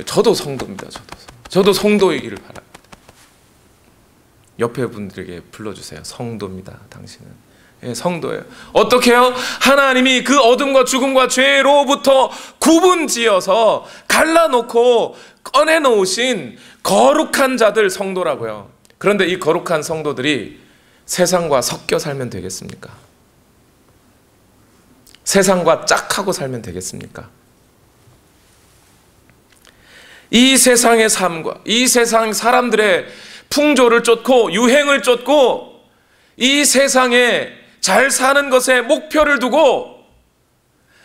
A: 저도 성도입니다. 저도 성도이기를 바랍니다. 옆에 분들에게 불러주세요. 성도입니다. 당신은. 예, 성도예요. 어떻게 해요? 하나님이 그 어둠과 죽음과 죄로부터 구분지어서 갈라놓고 꺼내놓으신 거룩한 자들 성도라고요. 그런데 이 거룩한 성도들이 세상과 섞여 살면 되겠습니까? 세상과 짝하고 살면 되겠습니까? 이 세상의 삶과 이 세상 사람들의 풍조를 쫓고 유행을 쫓고 이 세상에 잘 사는 것에 목표를 두고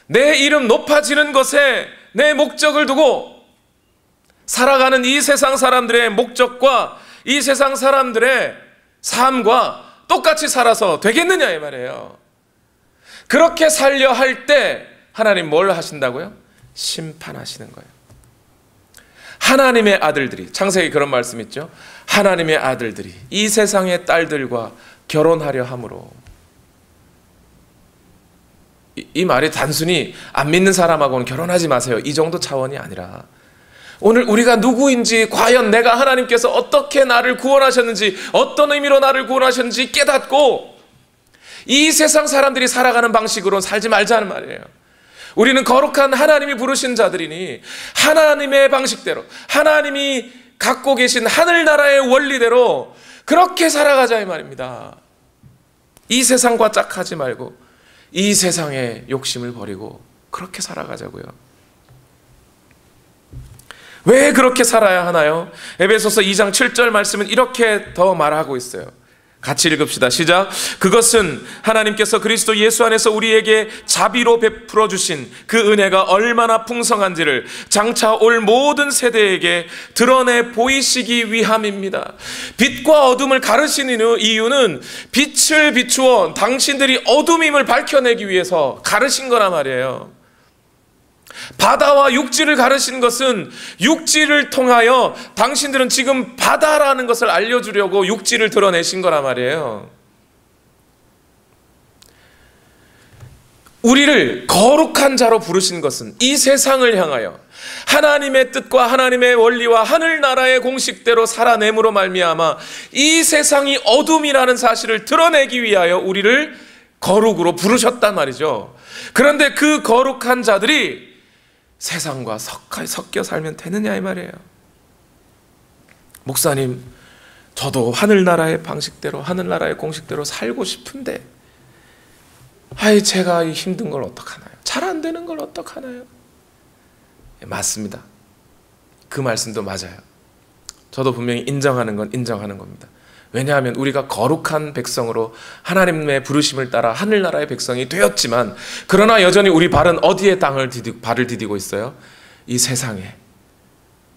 A: 내 이름 높아지는 것에 내 목적을 두고 살아가는 이 세상 사람들의 목적과 이 세상 사람들의 삶과 똑같이 살아서 되겠느냐 이 말이에요. 그렇게 살려 할 때 하나님 뭘 하신다고요? 심판하시는 거예요. 하나님의 아들들이, 창세기 그런 말씀 있죠. 하나님의 아들들이 이 세상의 딸들과 결혼하려 함으로. 이 말이 단순히 안 믿는 사람하고는 결혼하지 마세요, 이 정도 차원이 아니라 오늘 우리가 누구인지, 과연 내가 하나님께서 어떻게 나를 구원하셨는지, 어떤 의미로 나를 구원하셨는지 깨닫고 이 세상 사람들이 살아가는 방식으로 살지 말자는 말이에요. 우리는 거룩한 하나님이 부르신 자들이니 하나님의 방식대로, 하나님이 갖고 계신 하늘나라의 원리대로 그렇게 살아가자 이 말입니다. 이 세상과 짝하지 말고 이 세상의 욕심을 버리고 그렇게 살아가자고요. 왜 그렇게 살아야 하나요? 에베소서 2장 7절 말씀은 이렇게 더 말하고 있어요. 같이 읽읍시다. 시작. 그것은 하나님께서 그리스도 예수 안에서 우리에게 자비로 베풀어 주신 그 은혜가 얼마나 풍성한지를 장차 올 모든 세대에게 드러내 보이시기 위함입니다. 빛과 어둠을 가르시는 이유는 빛을 비추어 당신들이 어둠임을 밝혀내기 위해서 가르신 거란 말이에요. 바다와 육지를 가르신 것은 육지를 통하여 당신들은 지금 바다라는 것을 알려주려고 육지를 드러내신 거란 말이에요. 우리를 거룩한 자로 부르신 것은 이 세상을 향하여 하나님의 뜻과 하나님의 원리와 하늘나라의 공식대로 살아냄으로 말미암아 이 세상이 어둠이라는 사실을 드러내기 위하여 우리를 거룩으로 부르셨단 말이죠. 그런데 그 거룩한 자들이 세상과 섞여 살면 되느냐 이 말이에요. 목사님, 저도 하늘나라의 방식대로, 하늘나라의 공식대로 살고 싶은데 제가 이 힘든 걸 어떡하나요? 잘 안 되는 걸 어떡하나요? 맞습니다. 그 말씀도 맞아요. 저도 분명히 인정하는 건 인정하는 겁니다. 왜냐하면 우리가 거룩한 백성으로 하나님의 부르심을 따라 하늘나라의 백성이 되었지만, 그러나 여전히 우리 발은 어디에 발을 디디고 있어요? 이 세상에,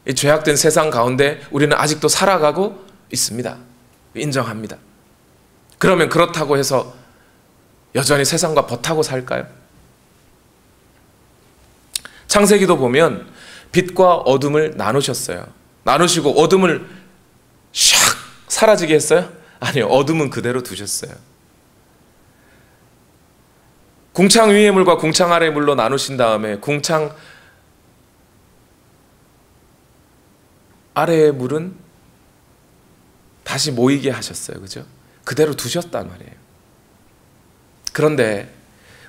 A: 이 죄악된 세상 가운데 우리는 아직도 살아가고 있습니다. 인정합니다. 그러면 그렇다고 해서 여전히 세상과 버타고 살까요? 창세기도 보면 빛과 어둠을 나누셨어요. 나누시고 어둠을 샥 사라지게 했어요? 아니요, 어둠은 그대로 두셨어요. 궁창 위의 물과 궁창 아래의 물로 나누신 다음에 궁창 아래의 물은 다시 모이게 하셨어요. 그죠? 그대로 두셨단 말이에요. 그런데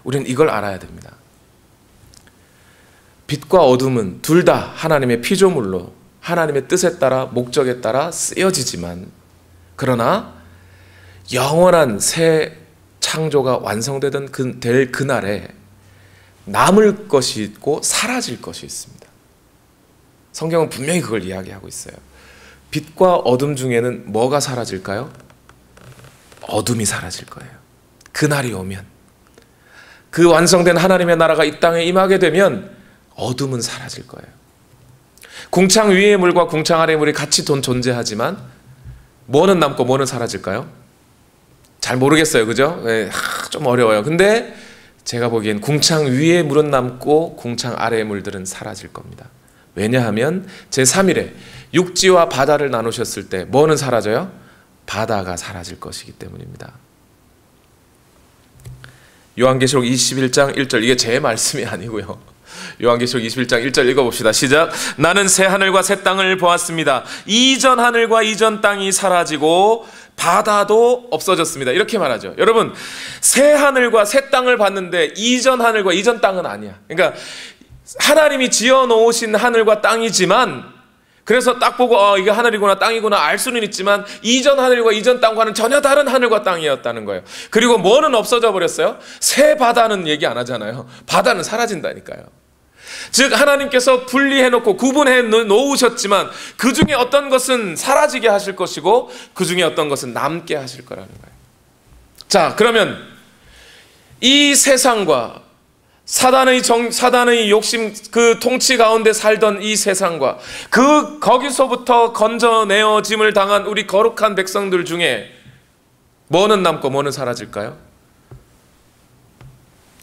A: 우리는 이걸 알아야 됩니다. 빛과 어둠은 둘 다 하나님의 피조물로 하나님의 뜻에 따라 목적에 따라 쓰여지지만, 그러나 영원한 새 창조가 완성되던 될 그날에 남을 것이 있고 사라질 것이 있습니다. 성경은 분명히 그걸 이야기하고 있어요. 빛과 어둠 중에는 뭐가 사라질까요? 어둠이 사라질 거예요. 그날이 오면, 그 완성된 하나님의 나라가 이 땅에 임하게 되면 어둠은 사라질 거예요. 궁창 위의 물과 궁창 아래의 물이 같이 존재하지만 뭐는 남고 뭐는 사라질까요? 잘 모르겠어요. 그죠? 좀 어려워요. 근데 제가 보기엔 궁창 위의 물은 남고 궁창 아래의 물들은 사라질 겁니다. 왜냐하면 제3일에 육지와 바다를 나누셨을 때 뭐는 사라져요? 바다가 사라질 것이기 때문입니다. 요한계시록 21장 1절, 이게 제 말씀이 아니고요. 요한계시록 21장 1절 읽어봅시다. 시작. 나는 새 하늘과 새 땅을 보았습니다. 이전 하늘과 이전 땅이 사라지고 바다도 없어졌습니다. 이렇게 말하죠. 여러분, 새 하늘과 새 땅을 봤는데 이전 하늘과 이전 땅은 아니야. 그러니까 하나님이 지어놓으신 하늘과 땅이지만 그래서 딱 보고 이게 하늘이구나 땅이구나 알 수는 있지만 이전 하늘과 이전 땅과는 전혀 다른 하늘과 땅이었다는 거예요. 그리고 뭐는 없어져 버렸어요? 새 바다는 얘기 안 하잖아요. 바다는 사라진다니까요. 즉 하나님께서 분리해놓고 구분해 놓으셨지만 그 중에 어떤 것은 사라지게 하실 것이고 그 중에 어떤 것은 남게 하실 거라는 거예요. 자, 그러면 이 세상과 사단의 욕심 그 통치 가운데 살던 이 세상과 거기서부터 건져내어짐을 당한 우리 거룩한 백성들 중에 뭐는 남고 뭐는 사라질까요?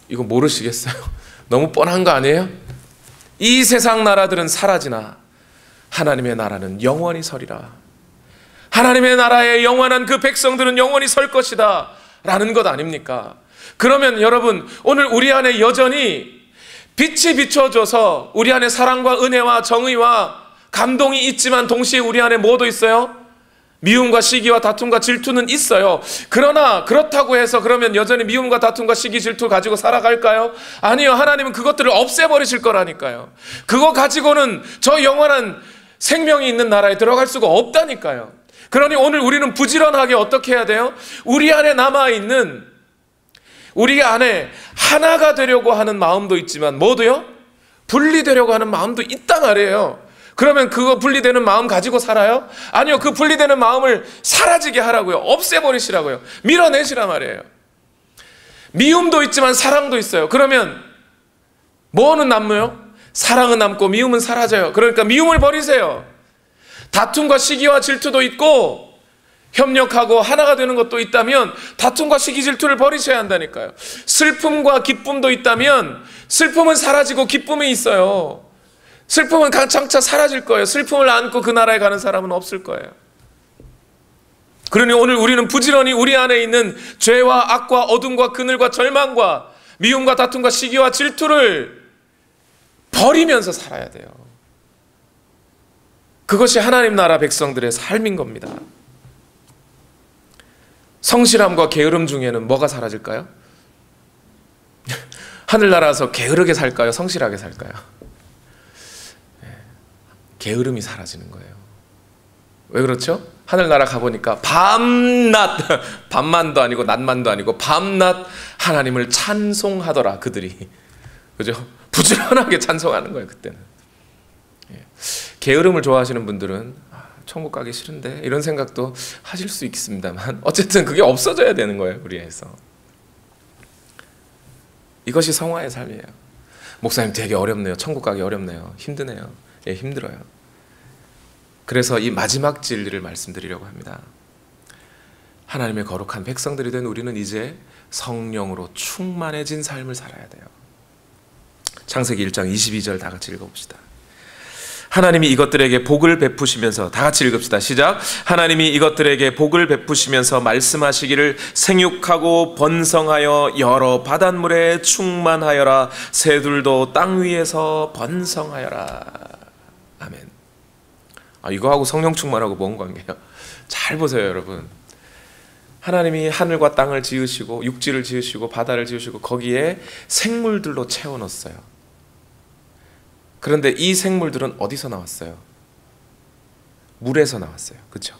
A: 이거 모르시겠어요? 너무 뻔한 거 아니에요? 이 세상 나라들은 사라지나 하나님의 나라는 영원히 서리라. 하나님의 나라에 영원한 그 백성들은 영원히 설 것이다 라는 것 아닙니까? 그러면 여러분, 오늘 우리 안에 여전히 빛이 비춰져서 우리 안에 사랑과 은혜와 정의와 감동이 있지만 동시에 우리 안에 뭐도 있어요? 미움과 시기와 다툼과 질투는 있어요. 그러나 그렇다고 해서 그러면 여전히 미움과 다툼과 시기 질투 가지고 살아갈까요? 아니요. 하나님은 그것들을 없애버리실 거라니까요. 그거 가지고는 저 영원한 생명이 있는 나라에 들어갈 수가 없다니까요. 그러니 오늘 우리는 부지런하게 어떻게 해야 돼요? 우리 안에 남아있는 우리 안에 하나가 되려고 하는 마음도 있지만 뭐도요? 분리되려고 하는 마음도 있단 말이에요. 그러면 그거 분리되는 마음 가지고 살아요? 아니요. 그 분리되는 마음을 사라지게 하라고요. 없애버리시라고요. 밀어내시란 말이에요. 미움도 있지만 사랑도 있어요. 그러면 뭐는 남고요? 사랑은 남고 미움은 사라져요. 그러니까 미움을 버리세요. 다툼과 시기와 질투도 있고 협력하고 하나가 되는 것도 있다면 다툼과 시기 질투를 버리셔야 한다니까요. 슬픔과 기쁨도 있다면 슬픔은 사라지고 기쁨이 있어요. 슬픔은 장차 사라질 거예요. 슬픔을 안고 그 나라에 가는 사람은 없을 거예요. 그러니 오늘 우리는 부지런히 우리 안에 있는 죄와 악과 어둠과 그늘과 절망과 미움과 다툼과 시기와 질투를 버리면서 살아야 돼요. 그것이 하나님 나라 백성들의 삶인 겁니다. 성실함과 게으름 중에는 뭐가 사라질까요? 하늘나라에서 게으르게 살까요? 성실하게 살까요? 게으름이 사라지는 거예요. 왜 그렇죠? 하늘나라 가보니까 밤낮, 밤만도 아니고 낮만도 아니고 밤낮 하나님을 찬송하더라 그들이. 그죠? 부지런하게 찬송하는 거예요 그때는. 게으름을 좋아하시는 분들은 천국 가기 싫은데 이런 생각도 하실 수 있습니다만 어쨌든 그게 없어져야 되는 거예요 우리에서. 이것이 성화의 삶이에요. 목사님 되게 어렵네요. 천국 가기 어렵네요. 힘드네요. 예, 힘들어요. 그래서 이 마지막 진리를 말씀드리려고 합니다. 하나님의 거룩한 백성들이 된 우리는 이제 성령으로 충만해진 삶을 살아야 돼요. 창세기 1장 22절 다 같이 읽어봅시다. 하나님이 이것들에게 복을 베푸시면서, 다 같이 읽읍시다. 시작. 하나님이 이것들에게 복을 베푸시면서 말씀하시기를 생육하고 번성하여 여러 바닷물에 충만하여라. 새들도 땅 위에서 번성하여라. 아멘. 이거하고 성령 충만하고 뭔 관계예요? 잘 보세요 여러분. 하나님이 하늘과 땅을 지으시고 육지를 지으시고 바다를 지으시고 거기에 생물들로 채워넣었어요. 그런데 이 생물들은 어디서 나왔어요? 물에서 나왔어요. 그죠?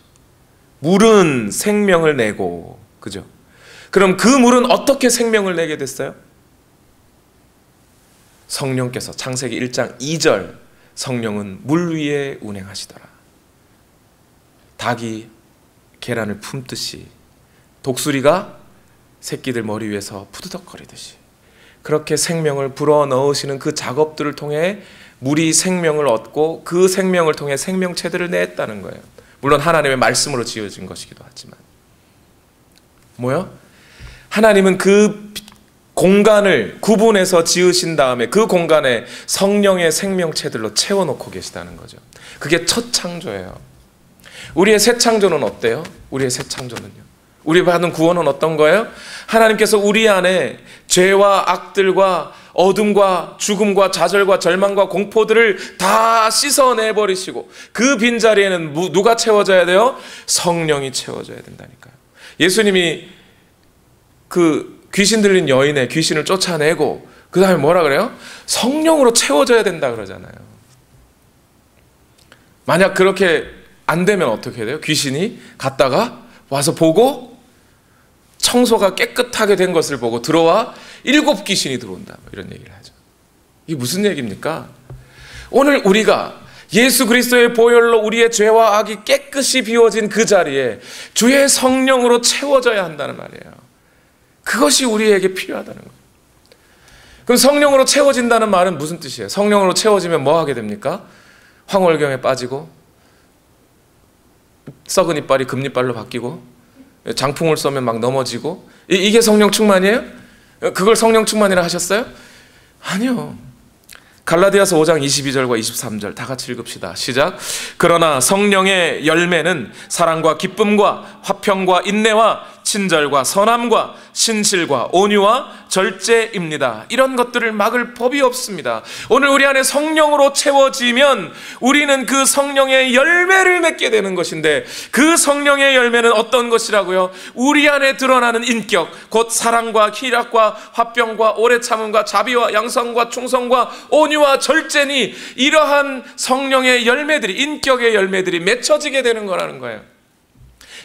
A: 물은 생명을 내고, 그죠? 그럼 그 물은 어떻게 생명을 내게 됐어요? 성령께서 창세기 1장 2절 성령은 물 위에 운행하시더라. 닭이 계란을 품듯이 독수리가 새끼들 머리 위에서 푸드덕거리듯이 그렇게 생명을 불어넣으시는 그 작업들을 통해 물이 생명을 얻고 그 생명을 통해 생명체들을 냈다는 거예요. 물론 하나님의 말씀으로 지어진 것이기도 하지만 뭐요? 하나님은 그 공간을 구분해서 지으신 다음에 그 공간에 성령의 생명체들로 채워놓고 계시다는 거죠. 그게 첫 창조예요. 우리의 새 창조는 어때요? 우리의 새 창조는요, 우리 받은 구원은 어떤 거예요? 하나님께서 우리 안에 죄와 악들과 어둠과 죽음과 좌절과 절망과 공포들을 다 씻어내버리시고 그 빈자리에는 누가 채워져야 돼요? 성령이 채워져야 된다니까요. 예수님이 그 귀신 들린 여인의 귀신을 쫓아내고 그 다음에 뭐라 그래요? 성령으로 채워져야 된다 그러잖아요. 만약 그렇게 안 되면 어떻게 돼요? 귀신이 갔다가 와서 보고 청소가 깨끗하게 된 것을 보고 들어와 7 귀신이 들어온다, 이런 얘기를 하죠. 이게 무슨 얘기입니까? 오늘 우리가 예수 그리스도의 보혈로 우리의 죄와 악이 깨끗이 비워진 그 자리에 주의 성령으로 채워져야 한다는 말이에요. 그것이 우리에게 필요하다는 거예요. 그럼 성령으로 채워진다는 말은 무슨 뜻이에요? 성령으로 채워지면 뭐 하게 됩니까? 황홀경에 빠지고 썩은 이빨이 금이빨로 바뀌고 장풍을 쏘면 막 넘어지고, 이게 성령 충만이에요? 그걸 성령 충만이라 하셨어요? 아니요. 갈라디아서 5장 22절과 23절 다 같이 읽읍시다. 시작. 그러나 성령의 열매는 사랑과 기쁨과 화평과 인내와 친절과 선함과 신실과 온유와 절제입니다. 이런 것들을 막을 법이 없습니다. 오늘 우리 안에 성령으로 채워지면 우리는 그 성령의 열매를 맺게 되는 것인데, 그 성령의 열매는 어떤 것이라고요? 우리 안에 드러나는 인격, 곧 사랑과 희락과 화평과 오래 참음과 자비와 양성과 충성과 온유와 절제니, 이러한 성령의 열매들이, 인격의 열매들이 맺혀지게 되는 거라는 거예요.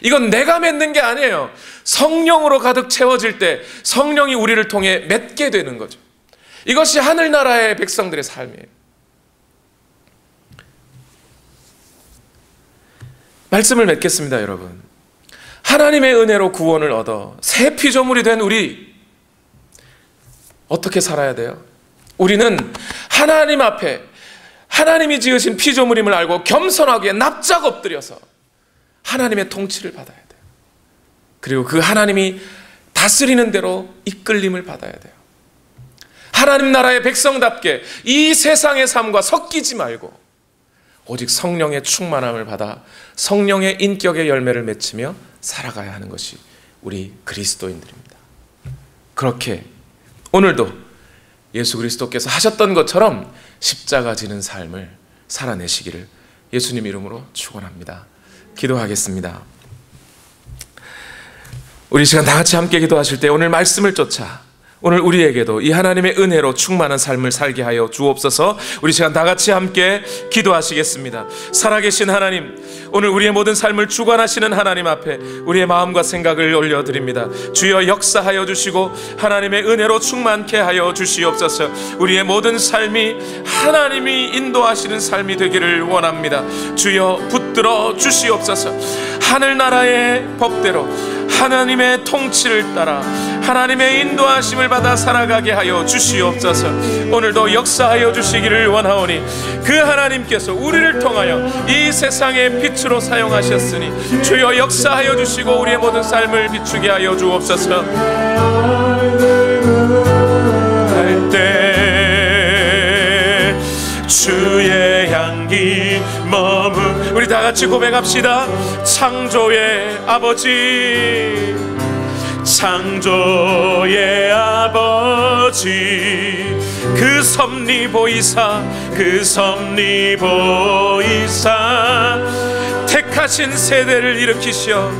A: 이건 내가 맺는 게 아니에요. 성령으로 가득 채워질 때 성령이 우리를 통해 맺게 되는 거죠. 이것이 하늘나라의 백성들의 삶이에요. 말씀을 맺겠습니다, 여러분. 하나님의 은혜로 구원을 얻어 새 피조물이 된 우리, 어떻게 살아야 돼요? 우리는 하나님 앞에 하나님이 지으신 피조물임을 알고 겸손하게 납작 엎드려서 하나님의 통치를 받아야 돼요. 그리고 그 하나님이 다스리는 대로 이끌림을 받아야 돼요. 하나님 나라의 백성답게 이 세상의 삶과 섞이지 말고 오직 성령의 충만함을 받아 성령의 인격의 열매를 맺으며 살아가야 하는 것이 우리 그리스도인들입니다. 그렇게 오늘도 예수 그리스도께서 하셨던 것처럼 십자가 지는 삶을 살아내시기를 예수님 이름으로 축원합니다. 기도하겠습니다. 우리 시간 다 같이 함께 기도하실 때 오늘 말씀을 쫓아 오늘 우리에게도 이 하나님의 은혜로 충만한 삶을 살게 하여 주옵소서. 우리 시간 다 같이 함께 기도하시겠습니다. 살아계신 하나님, 오늘 우리의 모든 삶을 주관하시는 하나님 앞에 우리의 마음과 생각을 올려드립니다. 주여 역사하여 주시고 하나님의 은혜로 충만케 하여 주시옵소서. 우리의 모든 삶이 하나님이 인도하시는 삶이 되기를 원합니다. 주여 붙들어 주시옵소서. 하늘나라의 법대로 하나님의 통치를 따라 하나님의 인도하심을 받아 살아가게 하여 주시옵소서. 오늘도 역사하여 주시기를 원하오니 그 하나님께서 우리를 통하여 이 세상의 빛으로 사용하셨으니 주여 역사하여 주시고 우리의 모든 삶을 비추게 하여 주옵소서. 할 때 주의 향기 머문, 우리 다 같이 고백합시다. 창조의 아버지, 창조의 아버지, 그 섭리 보이사, 그 섭리 보이사 택하신 세대를 일으키시어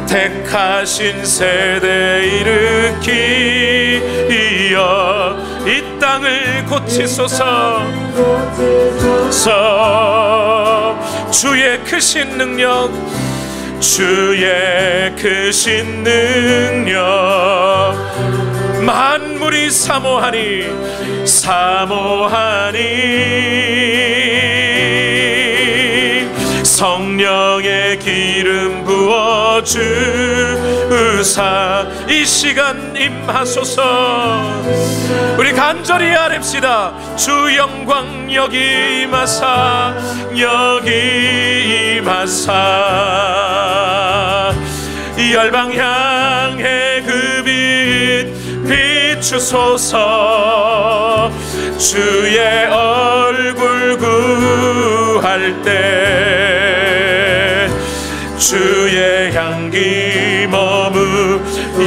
A: 택하신 세대 일으키어 이 땅을 고치소서. 주의 크신 능력, 주의 크신 능력 만물이 사모하니 사모하니 성령의 기름 부어 주사 이 시간 임하소서. 우리 간절히 아뢰시다. 주 영광 여기 임하사, 여기 임하사 열방 향해 그 빛 비추소서. 주의 얼굴 구할 때 주의 향기 머무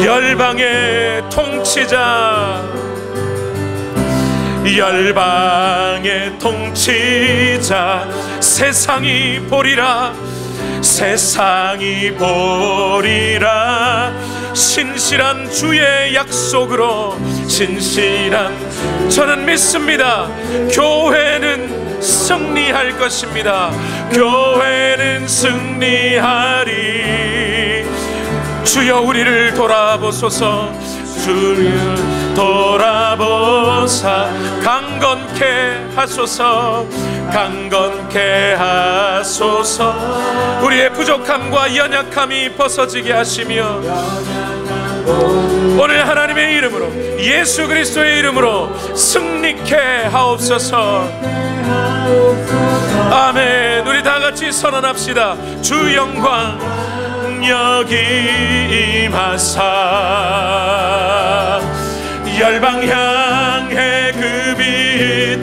A: 열방의 통치자, 열방의 통치자 세상이 보리라, 세상이 보리라. 신실한 주의 약속으로 신실한, 저는 믿습니다. 교회는 승리할 것입니다. 교회는 승리하리. 주여 우리를 돌아보소서. 주를 돌아보사 강건케 하소서. 강건케 하소서. 우리의 부족함과 연약함이 벗어지게 하시며 오늘 하나님의 이름으로, 예수 그리스도의 이름으로 승리케 하옵소서. 아멘. 우리 다 같이 선언합시다. 주 영광 여기 임하사 열방 향해 그 빛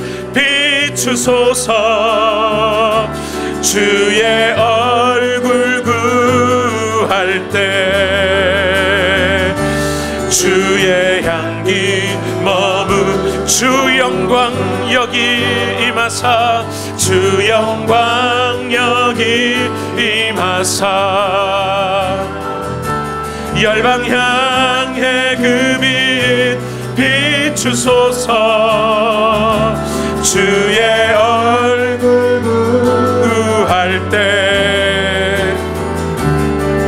A: 비추소서. 주의 얼굴 구할 때 주의 향기 머무 주 영광 여기 임하사 주 영광 여기 임하사 열방 향해 그 빛 비추소서. 주의 얼굴 구할 때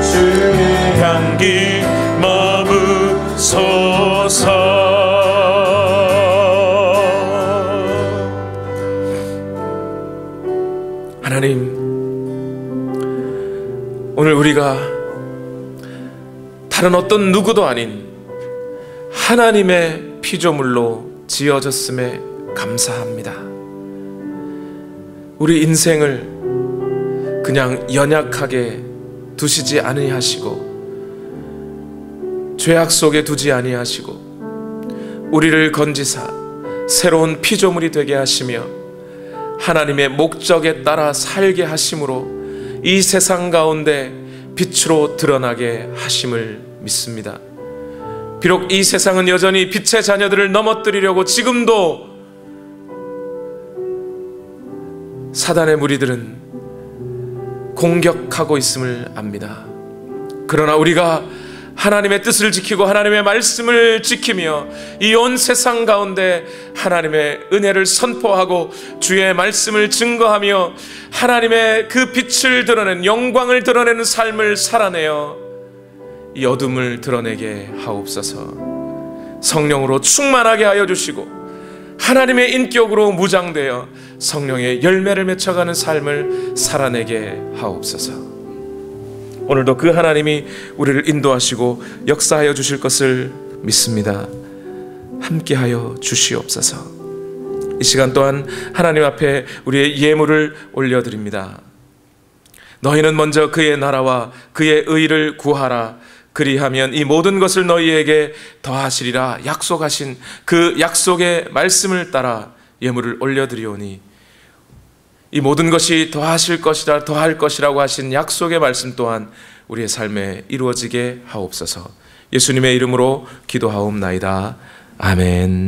A: 주의 향기 머무소서. 하나님, 오늘 우리가 다른 어떤 누구도 아닌 하나님의 피조물로 지어졌음에 감사합니다. 우리 인생을 그냥 연약하게 두시지 아니하시고 죄악 속에 두지 아니하시고 우리를 건지사 새로운 피조물이 되게 하시며 하나님의 목적에 따라 살게 하심으로 이 세상 가운데 빛으로 드러나게 하심을 믿습니다. 비록 이 세상은 여전히 빛의 자녀들을 넘어뜨리려고 지금도 사단의 무리들은 공격하고 있음을 압니다. 그러나 우리가 하나님의 뜻을 지키고 하나님의 말씀을 지키며 이 온 세상 가운데 하나님의 은혜를 선포하고 주의 말씀을 증거하며 하나님의 그 빛을 드러내는 영광을 드러내는 삶을 살아내어 이 어둠을 드러내게 하옵소서. 성령으로 충만하게 하여 주시고 하나님의 인격으로 무장되어 성령의 열매를 맺혀가는 삶을 살아내게 하옵소서. 오늘도 그 하나님이 우리를 인도하시고 역사하여 주실 것을 믿습니다. 함께하여 주시옵소서. 이 시간 또한 하나님 앞에 우리의 예물을 올려드립니다. 너희는 먼저 그의 나라와 그의 의를 구하라. 그리하면 이 모든 것을 너희에게 더하시리라 약속하신 그 약속의 말씀을 따라 예물을 올려드리오니 이 모든 것이 더하실 것이라 더할 것이라고 하신 약속의 말씀 또한 우리의 삶에 이루어지게 하옵소서. 예수님의 이름으로 기도하옵나이다. 아멘.